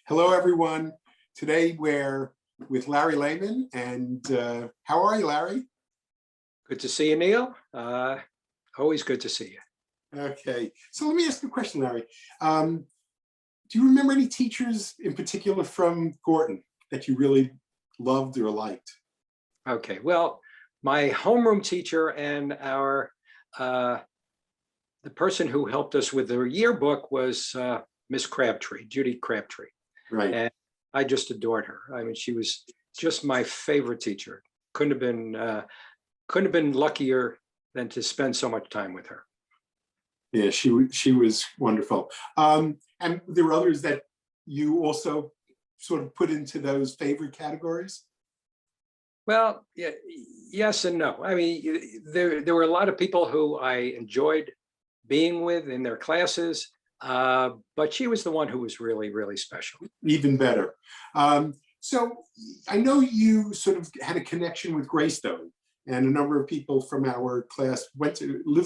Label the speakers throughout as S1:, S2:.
S1: Hello, everyone. Today we're with Larry Lehmann, and how are you, Larry?
S2: Good to see you, Neil. Always good to see you.
S1: Okay, so let me ask you a question, Larry. Do you remember any teachers in particular from Gorton that you really loved or liked?
S2: Okay, well, my homeroom teacher and the person who helped us with the yearbook was Miss Crabtree, Judy Crabtree.
S1: Right.
S2: And I just adored her. I mean, she was just my favorite teacher. Couldn't have been luckier than to spend so much time with her.
S1: Yeah, she was wonderful. And there were others that you also sort of put into those favorite categories?
S2: Well, yeah, yes and no. I mean, there were a lot of people who I enjoyed being with in their classes, but she was the one who was really, really special.
S1: Even better. So I know you sort of had a connection with Greystone, and a number of people from our class lived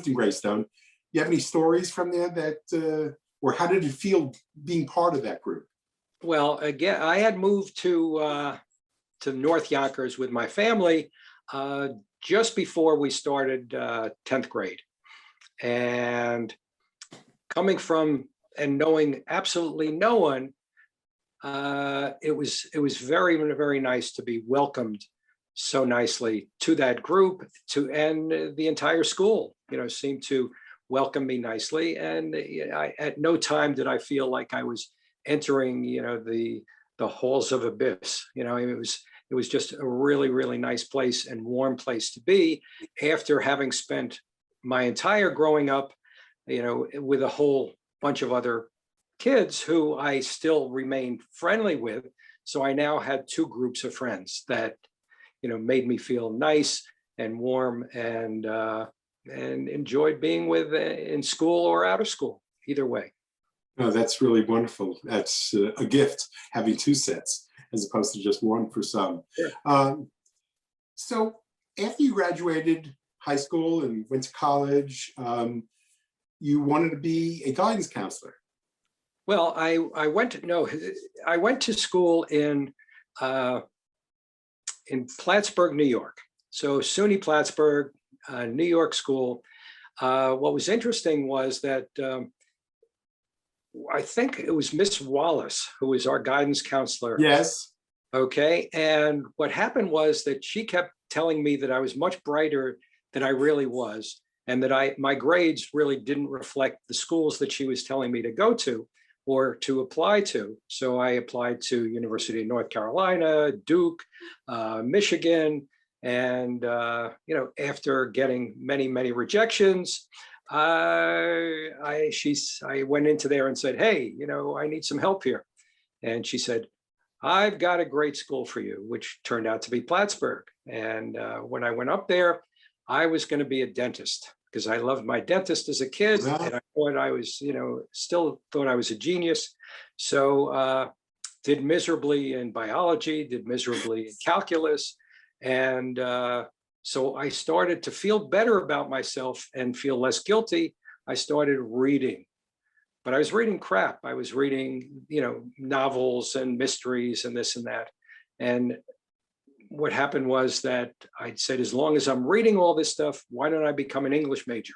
S1: in Greystone. You have any stories from there that, or how did it feel being part of that group?
S2: Well, again, I had moved to North Yonkers with my family just before we started 10th grade. And coming from and knowing absolutely no one, it was very, very nice to be welcomed so nicely to that group, and the entire school, seemed to welcome me nicely. And at no time did I feel like I was entering, the halls of abyss. It was just a really, really nice place and warm place to be after having spent my entire growing up, with a whole bunch of other kids who I still remained friendly with. So I now had two groups of friends that, made me feel nice and warm and enjoyed being with in school or out of school, either way.
S1: Oh, that's really wonderful. That's a gift, having two sets as opposed to just one for some.
S2: Sure.
S1: So after you graduated high school and went to college, you wanted to be a guidance counselor.
S2: Well, I went to school in Plattsburgh, New York. So SUNY Plattsburgh, New York school. What was interesting was that I think it was Miss Wallace who was our guidance counselor.
S1: Yes.
S2: Okay. And what happened was that she kept telling me that I was much brighter than I really was, and that my grades really didn't reflect the schools that she was telling me to go to or to apply to. So I applied to University of North Carolina, Duke, Michigan, and after getting many, many rejections, I went into there and said, "Hey, I need some help here." And she said, "I've got a great school for you," which turned out to be Plattsburgh. And when I went up there, I was going to be a dentist because I loved my dentist as a kid.
S1: Wow.
S2: And I thought I was, still thought I was a genius. So did miserably in biology, did miserably in calculus. And so I started to feel better about myself and feel less guilty. I started reading, but I was reading crap. I was reading, novels and mysteries and this and that. And what happened was that I said, as long as I'm reading all this stuff, why don't I become an English major?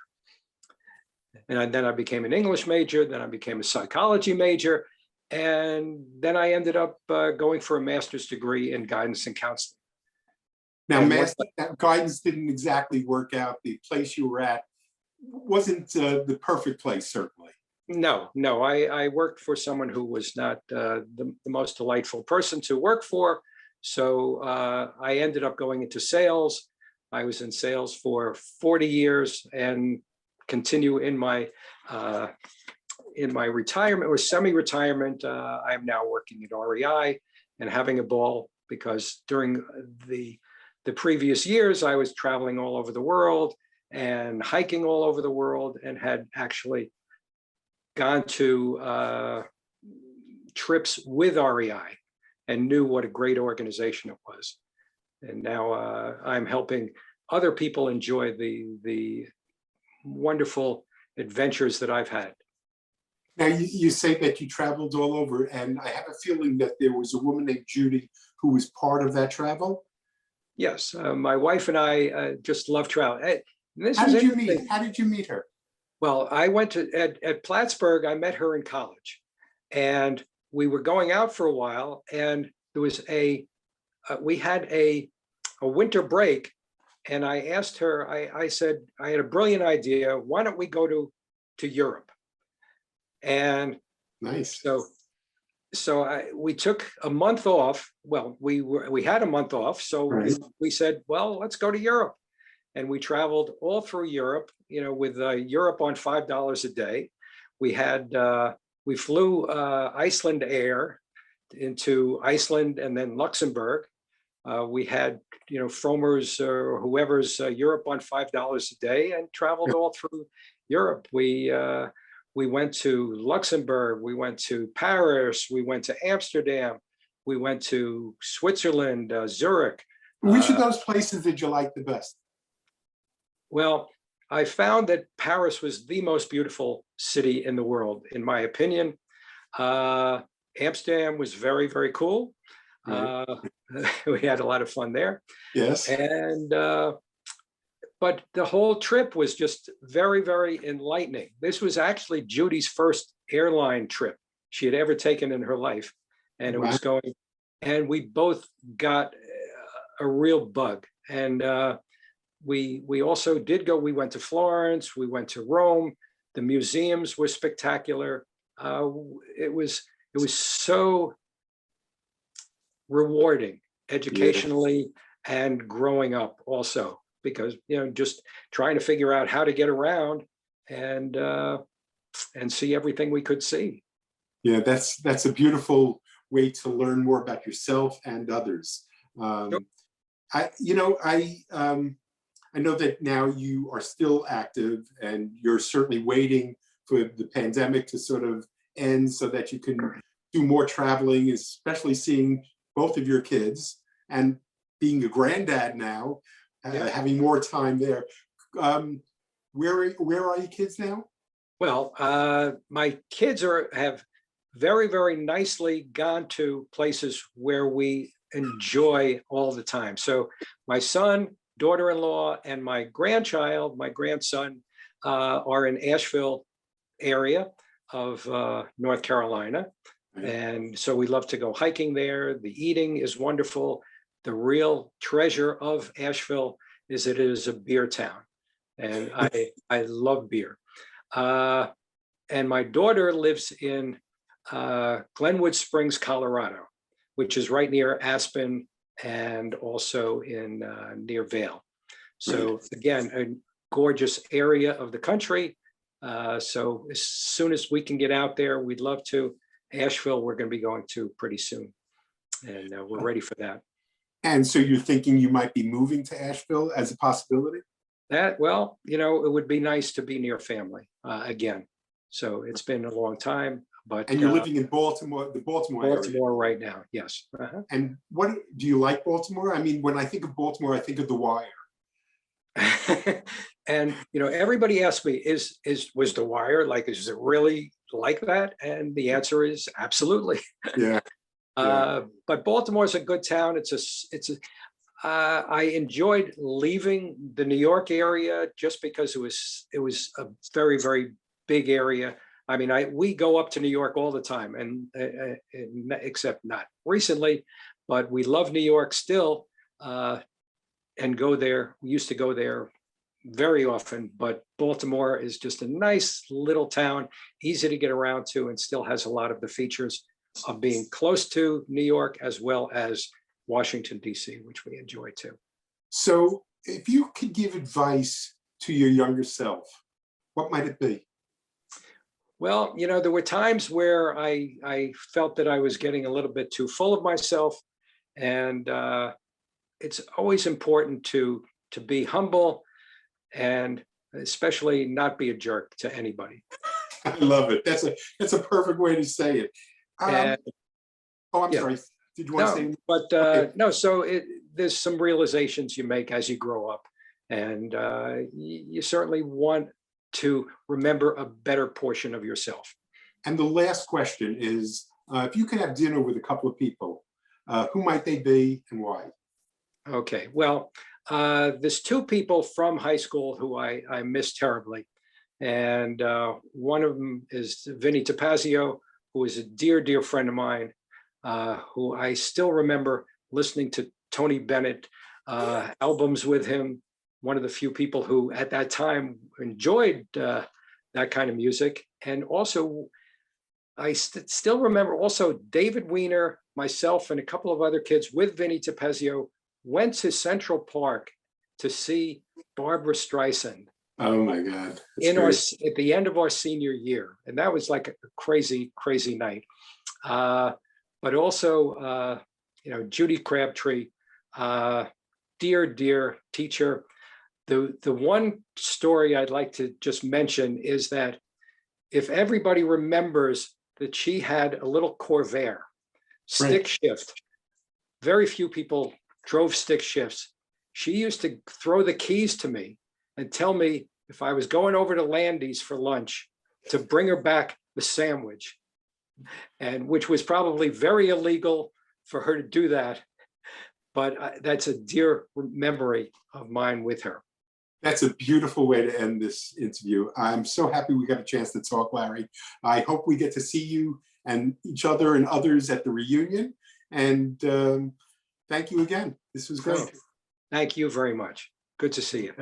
S2: And then I became an English major, then I became a psychology major, and then I ended up going for a master's degree in guidance and counseling.
S1: Now, guidance didn't exactly work out. The place you were at wasn't the perfect place, certainly.
S2: No, I worked for someone who was not the most delightful person to work for. So I ended up going into sales. I was in sales for 40 years and continue in my retirement or semi-retirement. I am now working at REI and having a ball because during the previous years, I was traveling all over the world and hiking all over the world and had actually gone to trips with REI and knew what a great organization it was. And now I'm helping other people enjoy the wonderful adventures that I've had.
S1: Now, you say that you traveled all over, and I have a feeling that there was a woman named Judy who was part of that travel.
S2: Yes, my wife and I just love travel. This
S1: How
S2: was
S1: did you meet?
S2: interesting.
S1: How did you meet her?
S2: Well, I went to at Plattsburgh. I met her in college, and we were going out for a while. And there was we had a winter break, and I asked her. I said I had a brilliant idea. Why don't we go to Europe? And
S1: Nice.
S2: we took a month off. Well, we had a month off, so
S1: Right.
S2: we said, well, let's go to Europe, and we traveled all through Europe. With Europe on $5 a day. We flew Iceland Air into Iceland and then Luxembourg. We had Frommer's or whoever's Europe on $5 a day, and traveled all through Europe. We went to Luxembourg, we went to Paris, we went to Amsterdam, we went to Switzerland, Zurich.
S1: Which of those places did you like the best?
S2: Well, I found that Paris was the most beautiful city in the world, in my opinion. Amsterdam was very, very cool.
S1: Right.
S2: We had a lot of fun there.
S1: Yes.
S2: And but the whole trip was just very, very enlightening. This was actually Judy's first airline trip she had ever taken in her life. And it
S1: Wow.
S2: was going, and we both got a real bug. And we also did go, we went to Florence, we went to Rome. The museums were spectacular. It was so rewarding educationally and growing up also, because just trying to figure out how to get around and see everything we could see.
S1: Yeah, that's a beautiful way to learn more about yourself and others.
S2: Sure.
S1: I know that now you are still active, and you're certainly waiting for the pandemic to sort of end so that you can do more traveling, especially seeing both of your kids and being a granddad now, having more time there. Where are your kids now?
S2: Well, my kids have very, very nicely gone to places where we enjoy all the time. So my son, daughter-in-law, and my grandson, are in Asheville area of North Carolina. And so we love to go hiking there. The eating is wonderful. The real treasure of Asheville is it is a beer town. And I love beer. And my daughter lives in Glenwood Springs, Colorado, which is right near Aspen and also in near Vail. So again, a gorgeous area of the country. So as soon as we can get out there, we'd love to. Asheville, we're going to be going to pretty soon, and we're ready for that.
S1: And so you're thinking you might be moving to Asheville as a possibility?
S2: Well, it would be nice to be near family again. So it's been a long time, but.
S1: And you're living in Baltimore, the Baltimore area.
S2: Baltimore right now, yes.
S1: And what do you like Baltimore? I mean, when I think of Baltimore, I think of The Wire.
S2: And everybody asks me, was The Wire is it really like that? And the answer is absolutely.
S1: Yeah.
S2: But Baltimore is a good town. I enjoyed leaving the New York area just because it was a very, very big area. I mean, we go up to New York all the time, and except not recently, but we love New York still, and go there. We used to go there very often, but Baltimore is just a nice little town, easy to get around to, and still has a lot of the features of being close to New York as well as Washington, D.C., which we enjoy too.
S1: So if you could give advice to your younger self, what might it be?
S2: Well, there were times where I felt that I was getting a little bit too full of myself, and it's always important to be humble, and especially not be a jerk to anybody.
S1: I love it. That's a perfect way to say it. I'm sorry. Did you want to say?
S2: But
S1: okay.
S2: No. So there's some realizations you make as you grow up, and you certainly want to remember a better portion of yourself.
S1: And the last question is, if you could have dinner with a couple of people, who might they be and why?
S2: Okay, well, there's two people from high school who I miss terribly. And one of them is Vinny Tapazio, who is a dear, dear friend of mine, who I still remember listening to Tony Bennett albums with him. One of the few people who at that time enjoyed that kind of music. And also, I still remember also David Weiner, myself, and a couple of other kids with Vinny Tapazio went to Central Park to see Barbara Streisand.
S1: Oh my God.
S2: At the end of our senior year. And that was like a crazy, crazy night. But also, Judy Crabtree, dear, dear teacher. The one story I'd like to just mention is that if everybody remembers that she had a little Corvair, stick shift. Very few people drove stick shifts. She used to throw the keys to me and tell me if I was going over to Landy's for lunch to bring her back the sandwich, and which was probably very illegal for her to do that. But that's a dear memory of mine with her.
S1: That's a beautiful way to end this interview. I'm so happy we got a chance to talk, Larry. I hope we get to see you and each other and others at the reunion. And thank you again. This was great.
S2: Thank you very much. Good to see you.